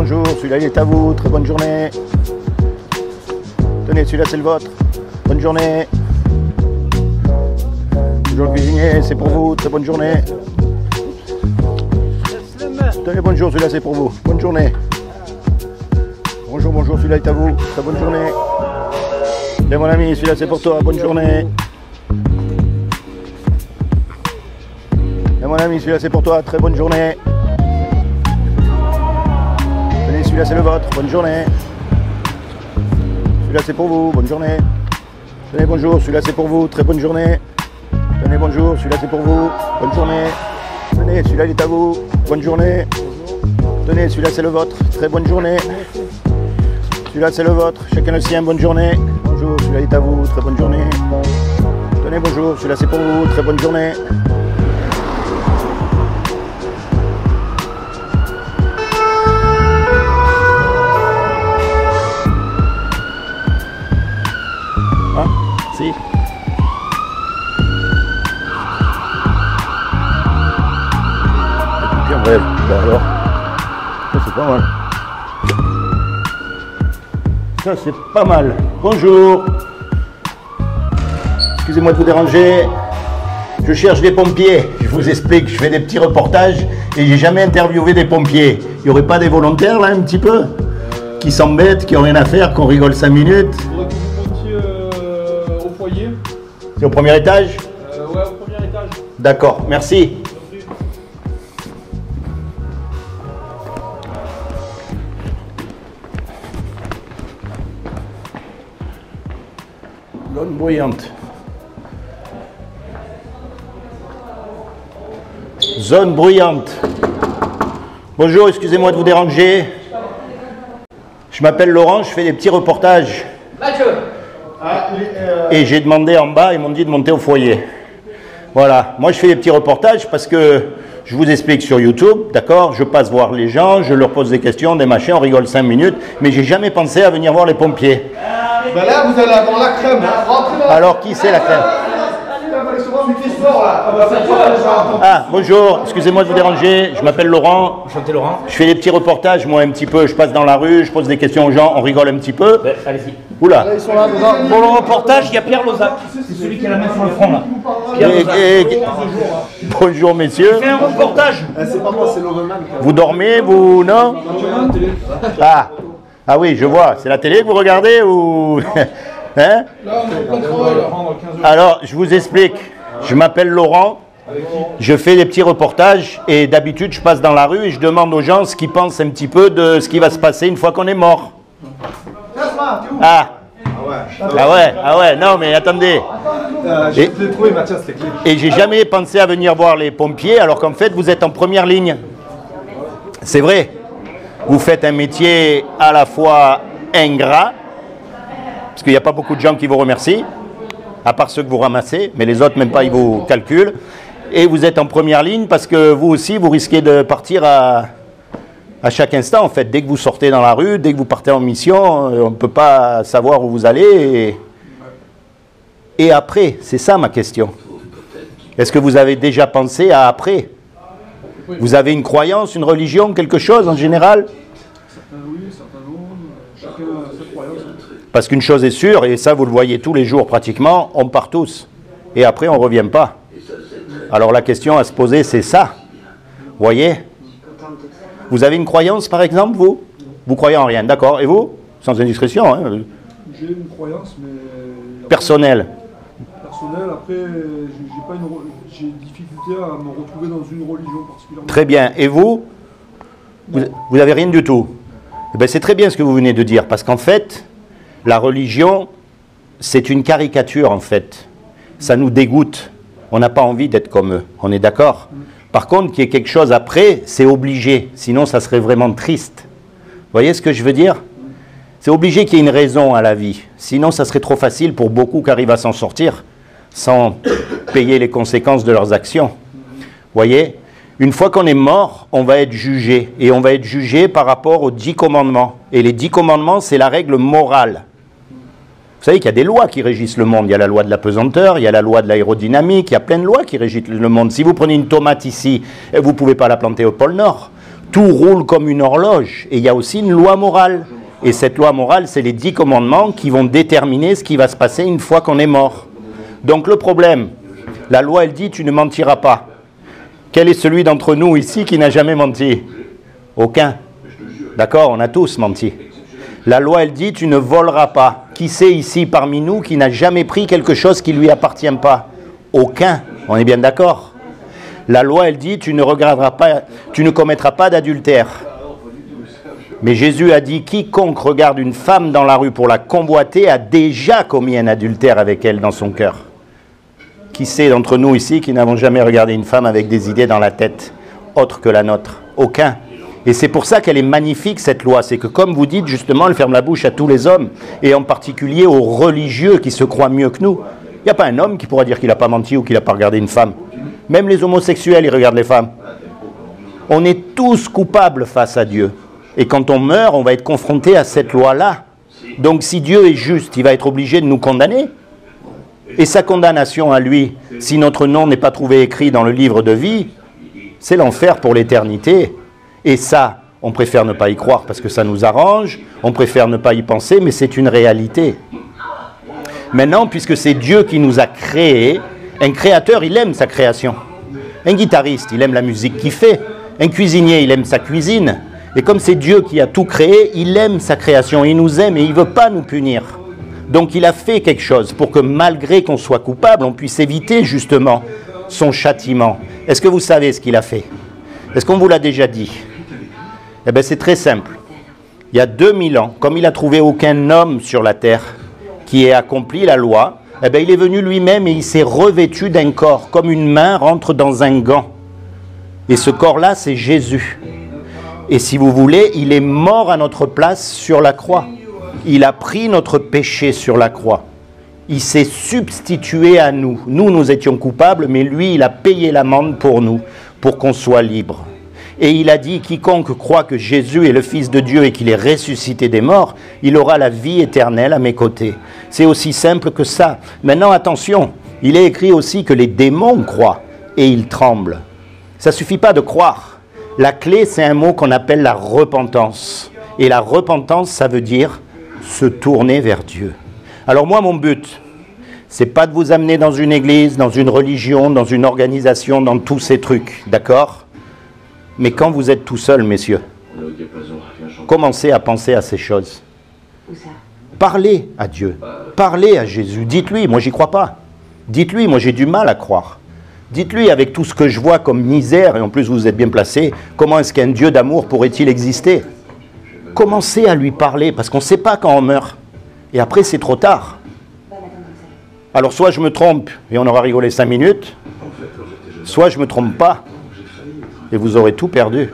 bonjour, celui-là il est à vous, très bonne journée. Tenez, celui-là c'est le vôtre, bonne journée. Bonjour le cuisinier, c'est pour vous, très bonne journée. Tenez, bonjour, celui-là c'est pour vous, bonne journée. Bonjour, bonjour, celui-là est à vous, très bonne journée. Et mon ami, celui-là c'est pour toi, bonne journée. Et mon ami, celui-là c'est pour toi, très bonne journée. Tenez, celui-là c'est le vôtre, bonne journée. Celui-là c'est pour vous, bonne journée. Tenez, bonjour, celui-là c'est pour vous, très bonne journée. Tenez, bonjour, celui-là c'est pour vous, bonne journée. Tenez, celui-là il est à vous, bonne journée. Tenez, celui-là c'est le vôtre, très bonne journée. Celui-là c'est le vôtre, chacun le sien, bonne journée. Bonjour, celui-là est à vous, très bonne journée. Tenez, bonjour, celui-là c'est pour vous, très bonne journée. Ah, si. Bien bref, ben alors, ça c'est pas mal. Ça c'est pas mal. Bonjour. Excusez-moi de vous déranger. Je cherche des pompiers. Je vous explique, je fais des petits reportages et j'ai jamais interviewé des pompiers. Il n'y aurait pas des volontaires là un petit peu qui s'embêtent, qui n'ont rien à faire, qu'on rigole 5 minutes. Il faudrait que vous montiez au foyer. C'est au premier étage? Ouais, au premier étage. D'accord, merci. Zone bruyante. Zone bruyante. Bonjour, excusez-moi de vous déranger. Je m'appelle Laurent, je fais des petits reportages. Et j'ai demandé en bas, ils m'ont dit de monter au foyer. Voilà, moi je fais des petits reportages parce que je vous explique sur YouTube, d'accord, je passe voir les gens, je leur pose des questions, des machins, on rigole 5 minutes, mais j'ai jamais pensé à venir voir les pompiers. Ben là, vous allez avoir la crème. Rentrez dans la... Alors, qui c'est la crème? Ah, bonjour, excusez-moi de vous déranger, je m'appelle Laurent. Enchanté Laurent. Je fais des petits reportages, moi un petit peu, je passe dans la rue, je pose des questions aux gens, on rigole un petit peu. Ben, allez-y. Oula. Pour le reportage, il y a Pierre Lozac. C'est celui qui a la main sur le front là. Pierre Lozac. Bonjour messieurs. Fais un reportage. C'est pas moi, c'est l'Overman. Vous dormez, vous, non? Ah. Ah oui, je vois. C'est la télé que vous regardez ou... Hein? Là, on est en plein travail. Alors, je vous explique. Je m'appelle Laurent. Je fais des petits reportages et d'habitude, je passe dans la rue et je demande aux gens ce qu'ils pensent un petit peu de ce qui va se passer une fois qu'on est mort. Ah. Ah ouais, non mais attendez. Je vais te les trouver, Mathias, les clés. Et j'ai jamais pensé à venir voir les pompiers alors qu'en fait, vous êtes en première ligne. C'est vrai. Vous faites un métier à la fois ingrat, parce qu'il n'y a pas beaucoup de gens qui vous remercient, à part ceux que vous ramassez, mais les autres, même pas, ils vous calculent. Et vous êtes en première ligne parce que vous aussi, vous risquez de partir à chaque instant, en fait. Dès que vous sortez dans la rue, dès que vous partez en mission, on ne peut pas savoir où vous allez. Et après, c'est ça ma question. Est-ce que vous avez déjà pensé à après ? Vous avez une croyance, une religion, quelque chose en général? Certains oui, certains non. Chacun a sa croyance. Parce qu'une chose est sûre, et ça vous le voyez tous les jours pratiquement, on part tous. Et après on ne revient pas. Alors la question à se poser c'est ça. Vous voyez? Vous avez une croyance par exemple, vous? Vous croyez en rien, d'accord. Et vous? Sans indiscrétion. Hein? J'ai une croyance, mais... Personnelle. Personnelle, après, j'ai difficulté à me retrouver dans une religion particulièrement. Très bien. Et vous? Vous n'avez rien du tout? Eh bien, c'est très bien ce que vous venez de dire, parce qu'en fait, la religion, c'est une caricature, en fait. Ça nous dégoûte. On n'a pas envie d'être comme eux. On est d'accord? Par contre, qu'il y ait quelque chose après, c'est obligé. Sinon, ça serait vraiment triste. Vous voyez ce que je veux dire? C'est obligé qu'il y ait une raison à la vie. Sinon, ça serait trop facile pour beaucoup qui arrivent à s'en sortir sans payer les conséquences de leurs actions. Vous voyez? Une fois qu'on est mort, on va être jugé. Et on va être jugé par rapport aux 10 commandements. Et les 10 commandements, c'est la règle morale. Vous savez qu'il y a des lois qui régissent le monde. Il y a la loi de la pesanteur, il y a la loi de l'aérodynamique, il y a plein de lois qui régissent le monde. Si vous prenez une tomate ici, vous ne pouvez pas la planter au pôle Nord. Tout roule comme une horloge. Et il y a aussi une loi morale. Et cette loi morale, c'est les 10 commandements qui vont déterminer ce qui va se passer une fois qu'on est mort. Donc le problème, la loi, elle dit, tu ne mentiras pas. Quel est celui d'entre nous ici qui n'a jamais menti? Aucun. D'accord, on a tous menti. La loi, elle dit, tu ne voleras pas. Qui c'est ici parmi nous qui n'a jamais pris quelque chose qui ne lui appartient pas? Aucun. On est bien d'accord. La loi, elle dit, tu ne regarderas pas, tu ne commettras pas d'adultère. Mais Jésus a dit, quiconque regarde une femme dans la rue pour la convoiter a déjà commis un adultère avec elle dans son cœur. Qui c'est d'entre nous ici qui n'avons jamais regardé une femme avec des idées dans la tête, autres que la nôtre? Aucun. Et c'est pour ça qu'elle est magnifique, cette loi. C'est que, comme vous dites, justement, elle ferme la bouche à tous les hommes, et en particulier aux religieux qui se croient mieux que nous. Il n'y a pas un homme qui pourra dire qu'il n'a pas menti ou qu'il n'a pas regardé une femme. Même les homosexuels, ils regardent les femmes. On est tous coupables face à Dieu. Et quand on meurt, on va être confronté à cette loi-là. Donc si Dieu est juste, il va être obligé de nous condamner. Et sa condamnation à lui, si notre nom n'est pas trouvé écrit dans le livre de vie, c'est l'enfer pour l'éternité. Et ça, on préfère ne pas y croire parce que ça nous arrange, on préfère ne pas y penser, mais c'est une réalité. Maintenant, puisque c'est Dieu qui nous a créés, un créateur, il aime sa création. Un guitariste, il aime la musique qu'il fait. Un cuisinier, il aime sa cuisine. Et comme c'est Dieu qui a tout créé, il aime sa création, il nous aime et il ne veut pas nous punir. Donc il a fait quelque chose pour que malgré qu'on soit coupable, on puisse éviter justement son châtiment. Est-ce que vous savez ce qu'il a fait? Est-ce qu'on vous l'a déjà dit? Eh bien c'est très simple. Il y a 2000 ans, comme il n'a trouvé aucun homme sur la terre qui ait accompli la loi, eh bien il est venu lui-même et il s'est revêtu d'un corps, comme une main rentre dans un gant. Et ce corps-là, c'est Jésus. Et si vous voulez, il est mort à notre place sur la croix. Il a pris notre péché sur la croix. Il s'est substitué à nous. Nous, nous étions coupables, mais lui, il a payé l'amende pour nous, pour qu'on soit libre. Et il a dit, quiconque croit que Jésus est le Fils de Dieu et qu'il est ressuscité des morts, il aura la vie éternelle à mes côtés. C'est aussi simple que ça. Maintenant, attention, il est écrit aussi que les démons croient et ils tremblent. Ça ne suffit pas de croire. La clé, c'est un mot qu'on appelle la repentance. Et la repentance, ça veut dire se tourner vers Dieu. Alors moi, mon but, c'est pas de vous amener dans une église, dans une religion, dans une organisation, dans tous ces trucs, d'accord? Mais quand vous êtes tout seul, messieurs, commencez à penser à ces choses. Parlez à Dieu, parlez à Jésus, dites-lui, moi j'y crois pas. Dites-lui, moi j'ai du mal à croire. Dites-lui, avec tout ce que je vois comme misère, et en plus vous êtes bien placé, comment est-ce qu'un Dieu d'amour pourrait-il exister? Commencez à lui parler, parce qu'on ne sait pas quand on meurt. Et après, c'est trop tard. Alors, soit je me trompe, et on aura rigolé 5 minutes, soit je ne me trompe pas, et vous aurez tout perdu.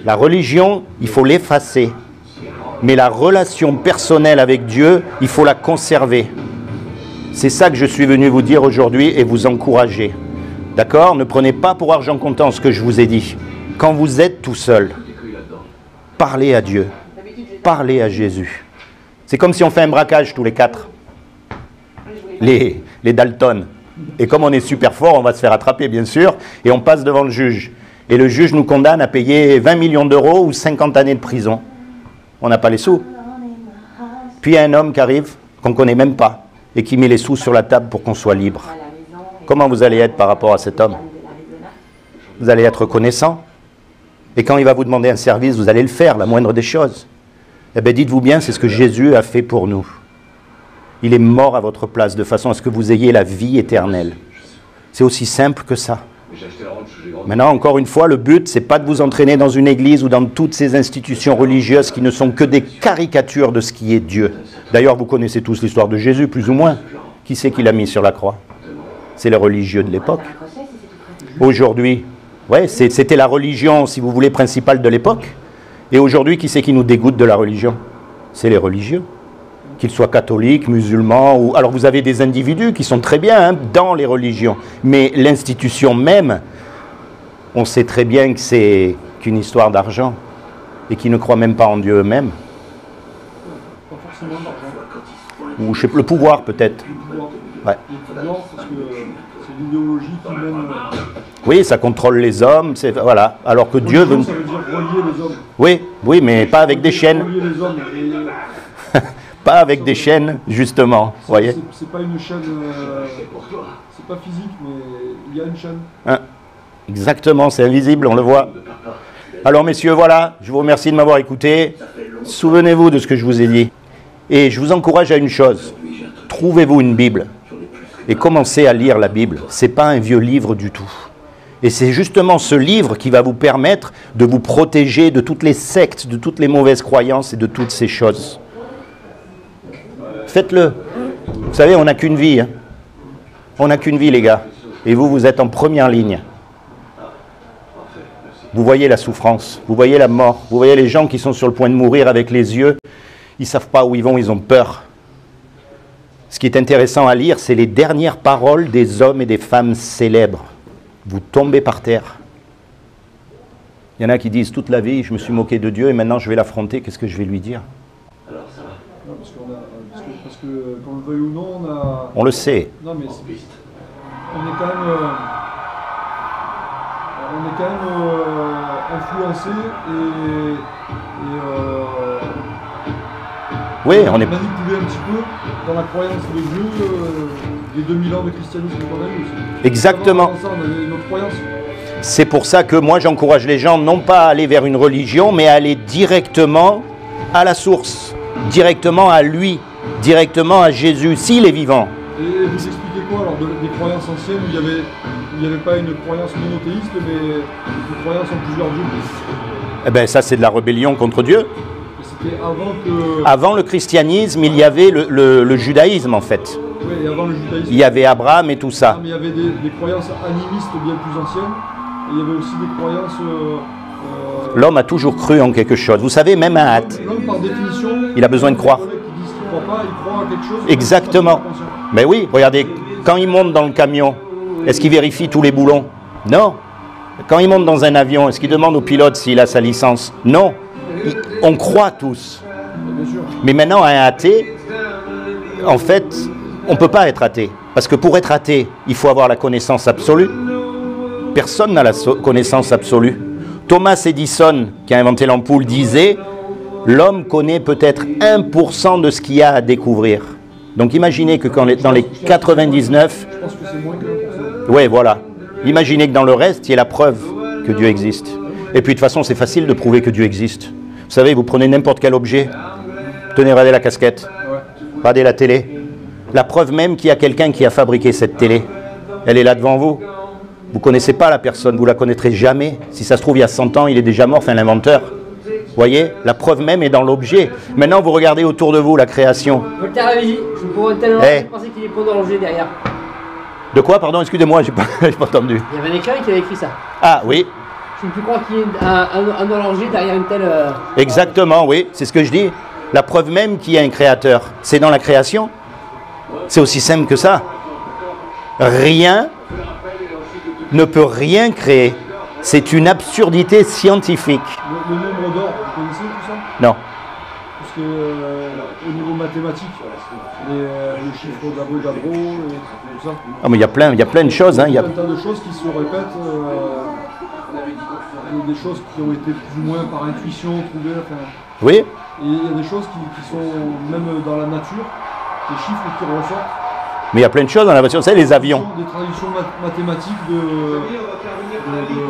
La religion, il faut l'effacer. Mais la relation personnelle avec Dieu, il faut la conserver. C'est ça que je suis venu vous dire aujourd'hui et vous encourager. D'accord? Ne prenez pas pour argent comptant ce que je vous ai dit. Quand vous êtes tout seul, parlez à Dieu. Parlez à Jésus. C'est comme si on fait un braquage tous les 4. Les Dalton. Et comme on est super fort, on va se faire attraper, bien sûr, et on passe devant le juge. Et le juge nous condamne à payer 20 millions d'euros ou 50 années de prison. On n'a pas les sous. Puis il y a un homme qui arrive, qu'on ne connaît même pas, et qui met les sous sur la table pour qu'on soit libre. Comment vous allez être par rapport à cet homme? Vous allez être reconnaissant. Et quand il va vous demander un service, vous allez le faire, la moindre des choses. Eh bien, dites-vous bien, c'est ce que Jésus a fait pour nous. Il est mort à votre place, de façon à ce que vous ayez la vie éternelle. C'est aussi simple que ça. Maintenant, encore une fois, le but, c'est pas de vous entraîner dans une église ou dans toutes ces institutions religieuses qui ne sont que des caricatures de ce qui est Dieu. D'ailleurs, vous connaissez tous l'histoire de Jésus, plus ou moins. Qui c'est qui l'a mis sur la croix? C'est les religieux de l'époque. Aujourd'hui, ouais, c'était la religion, si vous voulez, principale de l'époque. Et aujourd'hui, qui c'est qui nous dégoûte de la religion? C'est les religieux. Qu'ils soient catholiques, musulmans, ou... Alors vous avez des individus qui sont très bien dans les religions. Mais l'institution même, on sait très bien que c'est qu'une histoire d'argent. Et qui ne croient même pas en Dieu eux-mêmes. Pas forcément d'argent. Ou je sais, le pouvoir peut-être. Le pouvoir. Ouais. Le pouvoir, parce que c'est c'est l'idéologie qui mène... Oui, ça contrôle les hommes, voilà. Alors que Dieu veut... Ça veut dire relier les hommes. Oui, oui, mais pas avec des chaînes. Relier les hommes. Pas avec des chaînes, justement, vous voyez. C'est pas une chaîne... c'est pas physique, mais il y a une chaîne. Hein, exactement, c'est invisible, on le voit. Alors messieurs, voilà, je vous remercie de m'avoir écouté. Souvenez-vous de ce que je vous ai dit. Et je vous encourage à une chose. Trouvez-vous une Bible et commencez à lire la Bible. Ce n'est pas un vieux livre du tout. Et c'est justement ce livre qui va vous permettre de vous protéger de toutes les sectes, de toutes les mauvaises croyances et de toutes ces choses. Faites-le. Vous savez, on n'a qu'une vie. Hein. On n'a qu'une vie, les gars. Et vous, vous êtes en première ligne. Vous voyez la souffrance, vous voyez la mort, vous voyez les gens qui sont sur le point de mourir avec les yeux. Ils ne savent pas où ils vont, ils ont peur. Ce qui est intéressant à lire, c'est les dernières paroles des hommes et des femmes célèbres. Vous tombez par terre. Il y en a qui disent, toute la vie, je me suis moqué de Dieu et maintenant je vais l'affronter, qu'est-ce que je vais lui dire? Non, parce que qu'on le veuille ou non, on a... On le sait. Non, mais on est quand même influencé oui, on est manipulé un petit peu dans la croyance de Dieu des 2000 ans de christianisme qu'on a eu aussi. Exactement. Ça, on avait notre croyance. C'est pour ça que moi j'encourage les gens non pas à aller vers une religion, mais à aller directement à la source, directement à lui, directement à Jésus, s'il est vivant. Et vous expliquez quoi alors des croyances anciennes où il n'y avait pas une croyance monothéiste, mais une croyance en plusieurs dieux? Eh bien ça c'est de la rébellion contre Dieu. C'était avant que... Avant le christianisme, il y avait le judaïsme en fait. Oui, et avant le judaïsme. Il y avait Abraham et tout ça. Non, mais il y avait des croyances animistes bien plus anciennes. Et il y avait aussi des croyances... L'homme a toujours cru en quelque chose. Vous savez, même un athée, l'homme, par définition, il a besoin de croire. Qui disent qu'il ne croit pas, il croit à quelque chose. Exactement. Mais oui, regardez, quand il monte dans le camion, est-ce qu'il vérifie tous les boulons? Non. Quand il monte dans un avion, est-ce qu'il demande au pilote s'il a sa licence? Non. On croit tous. Mais maintenant, un athée, en fait, on ne peut pas être athée. Parce que pour être athée, il faut avoir la connaissance absolue. Personne n'a la connaissance absolue. Thomas Edison, qui a inventé l'ampoule, disait « L'homme connaît peut-être 1% de ce qu'il y a à découvrir. » Donc imaginez que dans les 99... Je pense que c'est moins que 1%. Oui, voilà. Imaginez que dans le reste, il y ait la preuve que Dieu existe. Et puis de toute façon, c'est facile de prouver que Dieu existe. Vous savez, vous prenez n'importe quel objet. Tenez, regardez la casquette. Regardez la télé. La preuve même qu'il y a quelqu'un qui a fabriqué cette télé. Elle est là devant vous. Vous ne connaissez pas la personne, vous ne la connaîtrez jamais. Si ça se trouve, il y a 100 ans, il est déjà mort, enfin l'inventeur. Vous voyez, la preuve même est dans l'objet. Maintenant, vous regardez autour de vous la création. Voltaire avait dit, je pourrais tellement penser qu'il est point d'horloger derrière. De quoi, pardon, excusez-moi, j'ai pas entendu. Il y avait un écrivain qui avait écrit ça. Ah, oui. Je ne peux croire qu'il y ait un horloger derrière une telle... Exactement, oui, c'est ce que je dis. La preuve même qu'il y a un créateur, c'est dans la création. C'est aussi simple que ça. Rien ne peut rien créer. C'est une absurdité scientifique. Le nombre d'or, vous connaissez tout ça? Non. Parce que au niveau mathématique, les chiffres d'Avogadro, et tout ça. Ah, mais il y a plein de choses. Hein, il y a un tas de choses qui se répètent, des choses qui ont été plus ou moins par intuition trouvées. Enfin, oui. Et il y a des choses qui sont même dans la nature, des chiffres qui ressortent. Mais il y a plein de choses dans la voiture, vous savez, les avions. Des traditions mathématiques de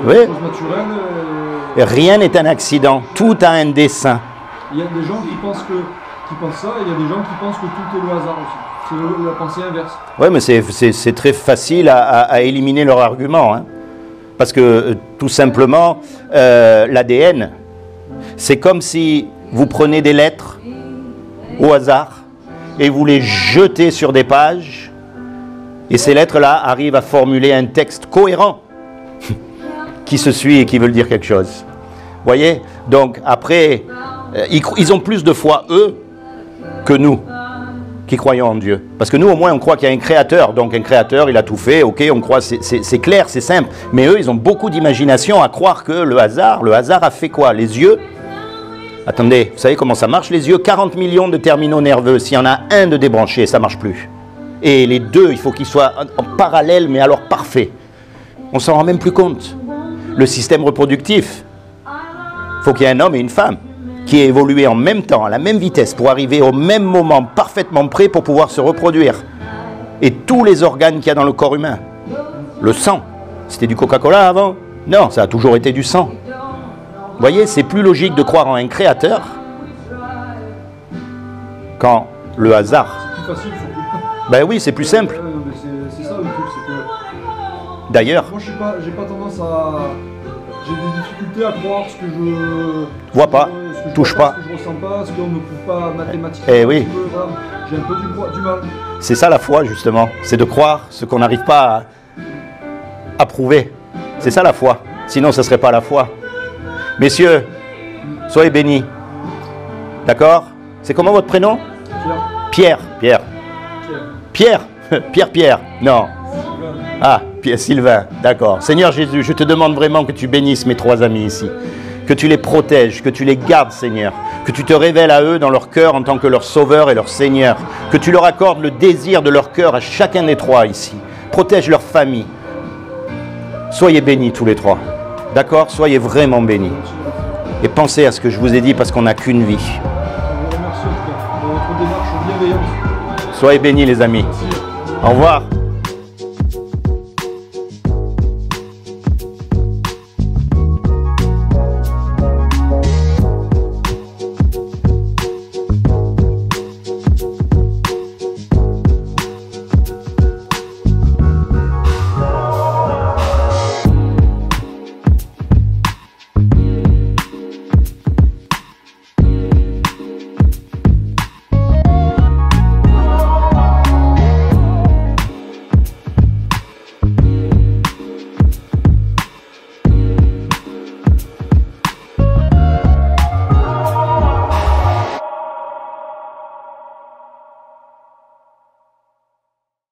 oui. choses naturelles. Rien n'est un accident, tout a un dessein. Il y a des gens qui pensent ça, et il y a des gens qui pensent que tout est le hasard aussi. C'est la pensée inverse. Oui, mais c'est très facile à éliminer leur argument. Hein. Parce que, tout simplement, l'ADN, c'est comme si vous prenez des lettres au hasard et vous les jetez sur des pages, et ces lettres-là arrivent à formuler un texte cohérent qui se suit et qui veut dire quelque chose. Vous voyez? Donc, après, ils ont plus de foi, eux, que nous, qui croyons en Dieu. Parce que nous, au moins, on croit qu'il y a un créateur. Donc, un créateur, il a tout fait, ok, on croit, c'est clair, c'est simple. Mais eux, ils ont beaucoup d'imagination à croire que le hasard a fait quoi? Les yeux? Attendez, vous savez comment ça marche, les yeux? 40 millions de terminaux nerveux. S'il y en a un de débranché, ça ne marche plus. Et les deux, il faut qu'ils soient en parallèle, mais alors parfait. On s'en rend même plus compte. Le système reproductif, il faut qu'il y ait un homme et une femme qui aient évolué en même temps, à la même vitesse, pour arriver au même moment, parfaitement prêt pour pouvoir se reproduire. Et tous les organes qu'il y a dans le corps humain. Le sang, c'était du Coca-Cola avant? Non, ça a toujours été du sang. Vous voyez, c'est plus logique de croire en un créateur quand le hasard. C'est plus facile surtout. Ben oui, c'est plus simple. C'est ça le truc, c'est que... D'ailleurs, Moi j'ai pas tendance à... J'ai des difficultés à croire ce que je... vois pas, ce que je touche vois pas. Ce que je ressens pas, ce qu'on ne prouve pas mathématiquement. Eh oui. Voilà. J'ai un peu du mal. C'est ça la foi, justement. C'est de croire ce qu'on n'arrive pas à prouver. C'est ça la foi. Sinon, ce ne serait pas la foi. Messieurs, soyez bénis. D'accord? C'est comment votre prénom? Pierre. Pierre. Pierre. Pierre. Pierre. Non. Ah, Pierre Sylvain. D'accord. Seigneur Jésus, je te demande vraiment que tu bénisses mes trois amis ici. Que tu les protèges, que tu les gardes, Seigneur. Que tu te révèles à eux dans leur cœur en tant que leur sauveur et leur Seigneur. Que tu leur accordes le désir de leur cœur à chacun des trois ici. Protège leur famille. Soyez bénis tous les trois. D'accord? Soyez vraiment bénis. Et pensez à ce que je vous ai dit parce qu'on n'a qu'une vie. Je vous remercie en tout cas de votre démarche bienveillante. Soyez bénis les amis. Au revoir.